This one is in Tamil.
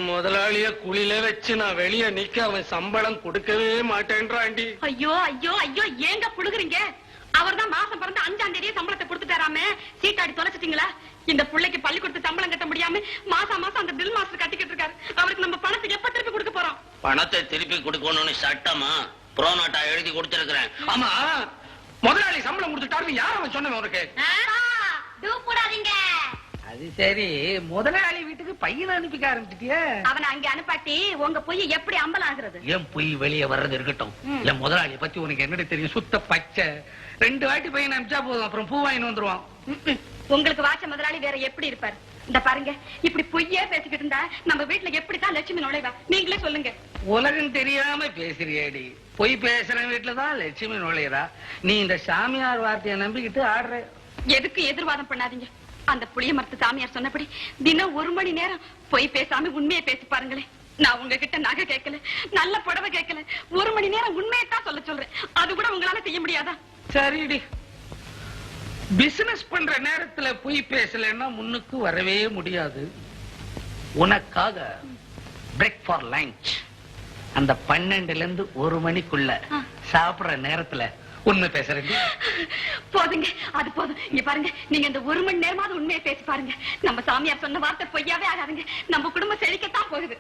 முதலாளிய குளில வச்சு நான் வெளிய நிக்க அவன் சம்பளம் கொடுக்கவே மாட்டேன்றாண்டி. ஐயோ ஐயோ ஐயோ, ஏங்க புழுகுறீங்க? அவர்தான் மாசம் பிறந்த 5ஆம் தேதியே சம்பளத்தை கொடுத்துட்டாராமே. சீட்டாடி தொலைச்சிட்டீங்களா? இந்த பிள்ளைக்கு பள்ளிக்கூடத்து சம்பளம் கட்ட முடியாம மாசம் மாசம் அந்த பில் மாஸ்டர் கட்டிக்கிட்டு இருக்காரு. அவருக்கு நம்ம பணத்தை எப்ப திருப்பி கொடுக்க போறோம்? பணத்தை திருப்பி கொடுக்கணும்னு சட்டமா புரோனாட்டா எழுதி கொடுத்திருக்கிறேன். ஆமா, முதலாளி சம்பளம் கொடுத்துட்டாரு. யார் அவன் சொன்னவன் உனக்கு? அது சரி, முதலாளி வீட்டுக்கு பையனை அனுப்பிக்க ஆரம்பிச்சிட்டிய. அவனை அங்க அனுப்பாட்டி உங்க பொய் எப்படி அம்பலம் ஆகுறது? ஏன் பொய் வெளியே வர்றது இருக்கட்டும். இல்ல முதலாளி பத்தி உனக்கு என்னடி தெரியும்? சுத்த பச்சை. 2 வாட்டி பையனை அனுப்பிச்சா போதும், அப்புறம் பூ வாங்கின்னு வந்துருவான். உங்களுக்கு வாச்ச முதலாளி வேற எப்படி இருப்பாரு? இந்த பாருங்க, இப்படி பொய்யே பேசிக்கிட்டு இருந்தா நம்ம வீட்டுல எப்படித்தான் லட்சுமி நுழைவா? நீங்களே சொல்லுங்க. உலகம் தெரியாம பேசுறியேடி. பொய் பேசுற வீட்டுலதான் லட்சுமி நுழையறா. நீ இந்த சாமியார் வார்த்தையை நம்பிக்கிட்டு ஆடுற. எதுக்கு எதிர்வாதம் பண்ணாதீங்க. அந்த புளிய மரத்து சாமியார் சொன்னபடி தினம் 1 மணி நேரம் பொய் பேசாம உண்மையை பேசி பாருங்களேன். நான் உங்ககிட்ட நகை கேட்கல, நல்ல புடவை கேட்கல, 1 மணி நேரம் உண்மையைத்தான் சொல்ல சொல்றேன். அது கூட உங்களால செய்ய முடியாதா? சரிடி, பிசினஸ் பண்ற நேரத்துல பொய் பேசலன்னா முன்னுக்கு வரவே முடியாது. உனக்காக பிரேக் ஃபார் லஞ்ச் அந்த 12ல இருந்து 1 மணிக்குள்ள சாப்பிடுற நேரத்துல உண்மை பேசுறேன். போதுங்க, அது போதும். இங்க பாருங்க, நீங்க இந்த 1 மணி நேரமாவது உண்மையை பேசி பாருங்க. நம்ம சாமியார் சொன்ன வார்த்தை பொய்யாவே ஆகாதுங்க. நம்ம குடும்பம் செழிக்கத்தான் போகுது.